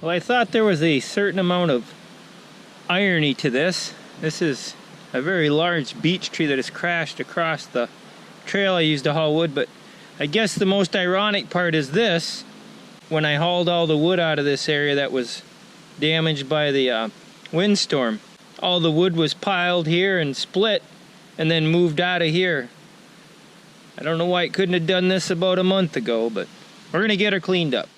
Well, I thought there was a certain amount of irony to this. This is a very large beech tree that has crashed across the trail I used to haul wood, but I guess the most ironic part is this. When I hauled all the wood out of this area that was damaged by the windstorm, all the wood was piled here and split and then moved out of here. I don't know why it couldn't have done this about a month ago, but we're gonna get her cleaned up.